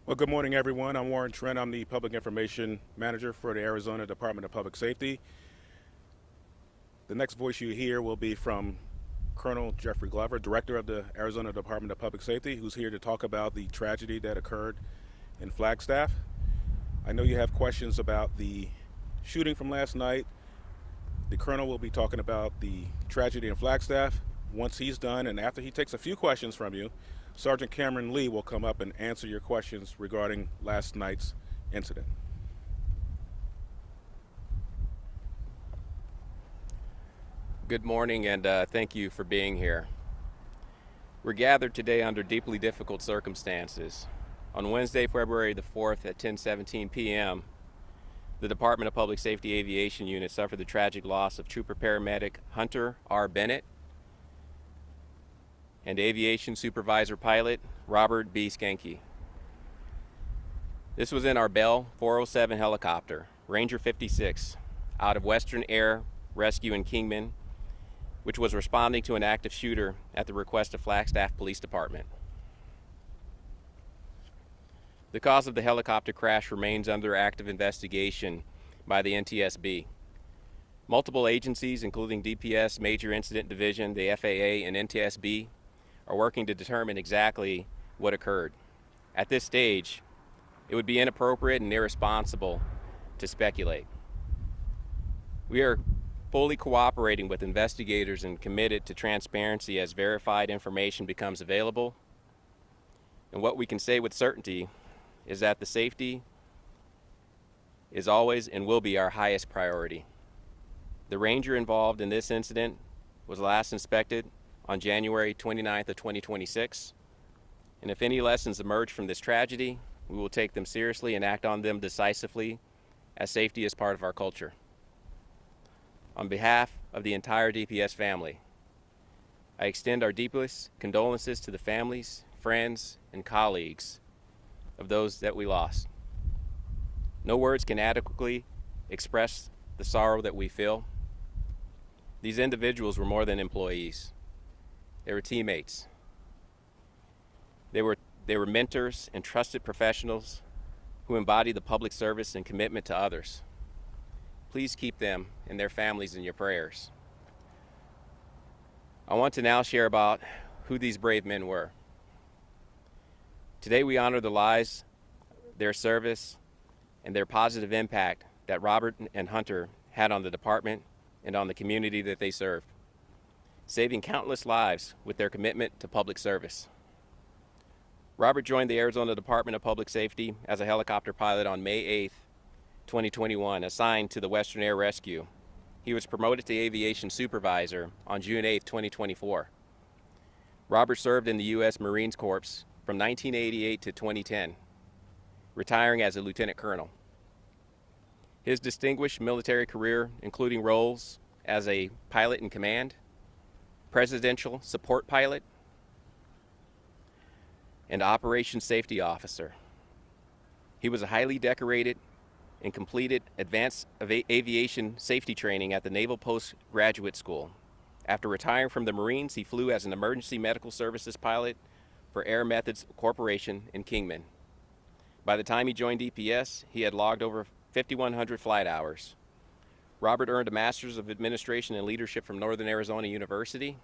Well, good morning, everyone. I'm Warren Trent. I'm the Public Information Manager for the Arizona Department of Public Safety. The next voice you hear will be from Colonel Jeffrey Glover, Director of the Arizona Department of Public Safety, who's here to talk about the tragedy that occurred in Flagstaff. I know you have questions about the shooting from last night. The Colonel will be talking about the tragedy in Flagstaff. Once he's done, and after he takes a few questions from you, Sergeant Cameron Lee will come up and answer your questions regarding last night's incident. Good morning, and thank you for being here. We're gathered today under deeply difficult circumstances. On Wednesday, February the 4th at 10:17 p.m., the Department of Public Safety Aviation Unit suffered the tragic loss of Trooper Paramedic Hunter R. Bennett and Aviation Supervisor Pilot Robert B. Skanke. This was in our Bell 407 helicopter, Ranger 56, out of Western Air Rescue in Kingman, which was responding to an active shooter at the request of Flagstaff Police Department. The cause of the helicopter crash remains under active investigation by the NTSB. Multiple agencies, including DPS, Major Incident Division, the FAA, and NTSB, are working to determine exactly what occurred. At this stage, it would be inappropriate and irresponsible to speculate. We are fully cooperating with investigators and committed to transparency as verified information becomes available. And what we can say with certainty is that the safety is always and will be our highest priority. The Ranger involved in this incident was last inspected on January 29th of 2026. And if any lessons emerge from this tragedy, we will take them seriously and act on them decisively, as safety is part of our culture. On behalf of the entire DPS family, I extend our deepest condolences to the families, friends, and colleagues of those that we lost. No words can adequately express the sorrow that we feel. These individuals were more than employees. They were teammates. They were mentors and trusted professionals who embody the public service and commitment to others. Please keep them and their families in your prayers. I want to now share about who these brave men were. Today we honor the lives, their service, and their positive impact that Robert and Hunter had on the department and on the community that they served, saving countless lives with their commitment to public service. Robert joined the Arizona Department of Public Safety as a helicopter pilot on May 8th, 2021, assigned to the Western Air Rescue. He was promoted to aviation supervisor on June 8, 2024. Robert served in the U.S. Marine Corps from 1988 to 2010, retiring as a lieutenant colonel. His distinguished military career, including roles as a pilot in command, presidential support pilot, and operations safety officer. He was a highly decorated and completed advanced aviation safety training at the Naval Postgraduate School. After retiring from the Marines, he flew as an emergency medical services pilot for Air Methods Corporation in Kingman. By the time he joined DPS, he had logged over 5,100 flight hours. Robert earned a Master's of Administration and Leadership from Northern Arizona University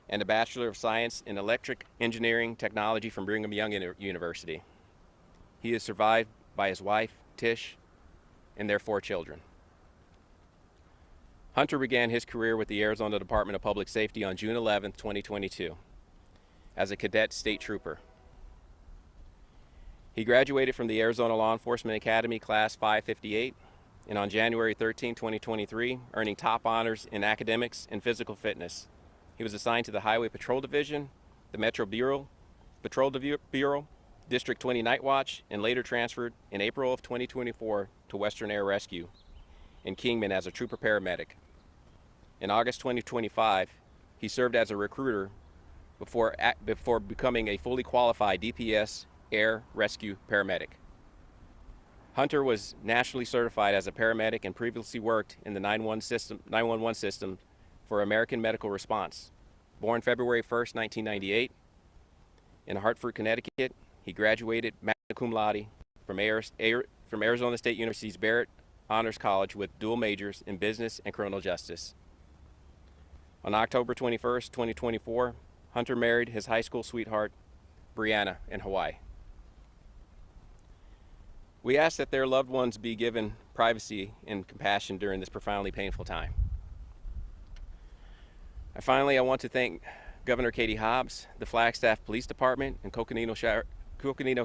and a Bachelor of Science in Electric Engineering Technology from Brigham Young University. He is survived by his wife, Tish, and their 4 children. Hunter began his career with the Arizona Department of Public Safety on June 11, 2022, as a cadet state trooper. He graduated from the Arizona Law Enforcement Academy Class 558, and on January 13, 2023, earning top honors in academics and physical fitness. He was assigned to the Highway Patrol Division, the Metro Bureau, Patrol Bureau, District 20 Night Watch, and later transferred in April of 2024 to Western Air Rescue in Kingman as a trooper paramedic. In August 2025, he served as a recruiter before becoming a fully qualified DPS Air Rescue paramedic. Hunter was nationally certified as a paramedic and previously worked in the 911 system for American Medical Response. Born February 1st, 1998, in Hartford, Connecticut, He graduated magna cum laude from Arizona State University's Barrett Honors College with dual majors in business and criminal justice. On October 21st, 2024, Hunter married his high school sweetheart, Brianna, in Hawaii. We ask that their loved ones be given privacy and compassion during this profoundly painful time. And finally, I want to thank Governor Katie Hobbs, the Flagstaff Police Department, and Coconino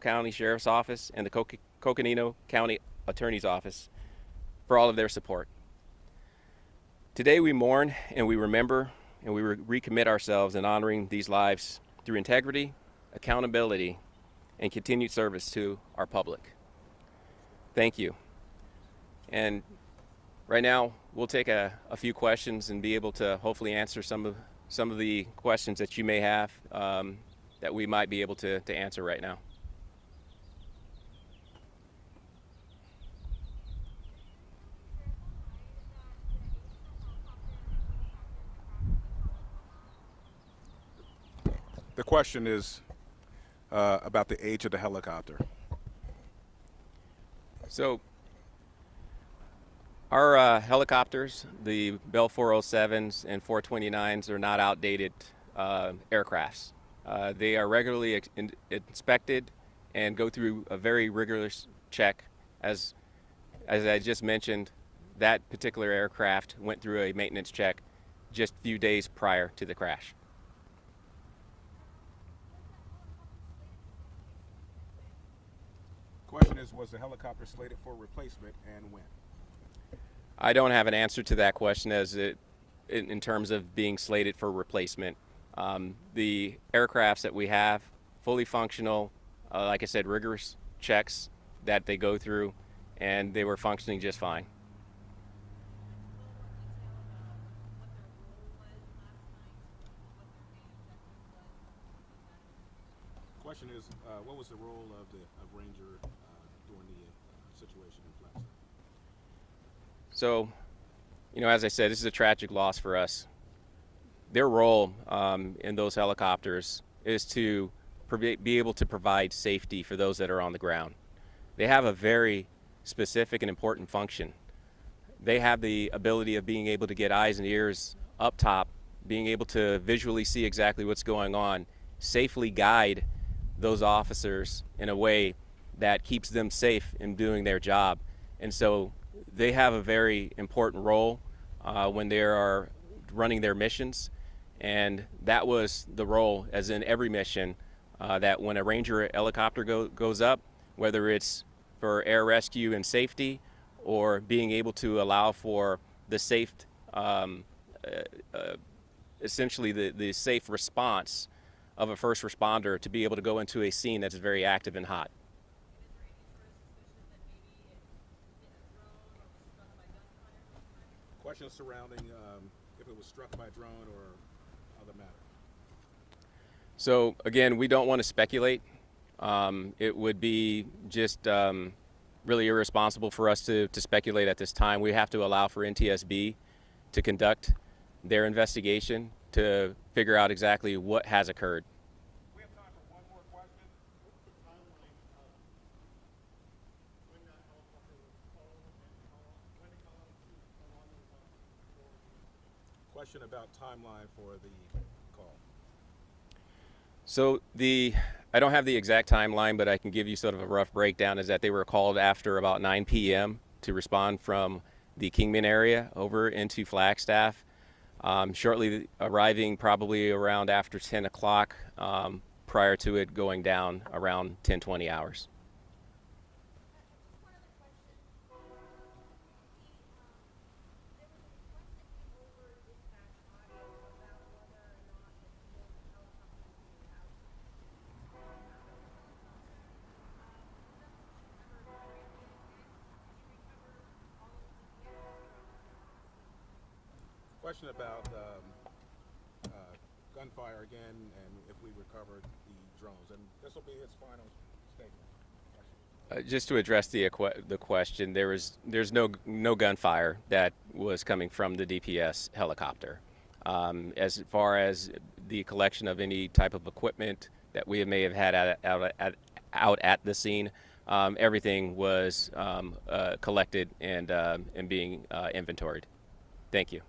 County Sheriff's Office, and the Coconino County Attorney's Office for all of their support. Today we mourn and we remember and we recommit ourselves in honoring these lives through integrity, accountability, and continued service to our public. Thank you. And right now we'll take a few questions and be able to hopefully answer some of the questions that you may have that we might be able to answer right now. The question is about the age of the helicopter. So our helicopters, the Bell 407s and 429s, are not outdated aircrafts. They are regularly inspected and go through a very rigorous check. As I just mentioned, that particular aircraft went through a maintenance check just a few days prior to the crash. Question is, was the helicopter slated for replacement and when? I don't have an answer to that question in terms of being slated for replacement. The aircrafts that we have, fully functional, like I said, rigorous checks that they go through, and they were functioning just fine. Question is, what was the role of Ranger during the situation in Flagstaff? So, as I said, this is a tragic loss for us. Their role in those helicopters is to be able to provide safety for those that are on the ground. They have a very specific and important function. They have the ability of being able to get eyes and ears up top, being able to visually see exactly what's going on, safely guide those officers in a way that keeps them safe in doing their job. And so they have a very important role when they are running their missions. And that was the role, as in every mission, that when a Ranger helicopter goes up, whether it's for air rescue and safety or being able to allow for the safe, essentially the safe response of a first responder to be able to go into a scene that's very active and hot. Questions surrounding if it was struck by drone or other matter. So again, we don't want to speculate. It would be just really irresponsible for us to speculate at this time. We have to allow for NTSB to conduct their investigation to figure out exactly what has occurred. We have time for one more question. What's the timeline of when that helicopter was called and when it called to how long it was? Question about timeline for the call. So I don't have the exact timeline, but I can give you sort of a rough breakdown. Is that they were called after about 9 p.m. to respond from the Kingman area over into Flagstaff. Shortly arriving probably around after 10 o'clock, prior to it going down around 10-20 hours. Question about gunfire again, and if we recovered the drones, and this will be his final statement. Just to address the question, there's no gunfire that was coming from the DPS helicopter. As far as the collection of any type of equipment that we may have had out at the scene. Everything was collected and being inventoried. Thank you.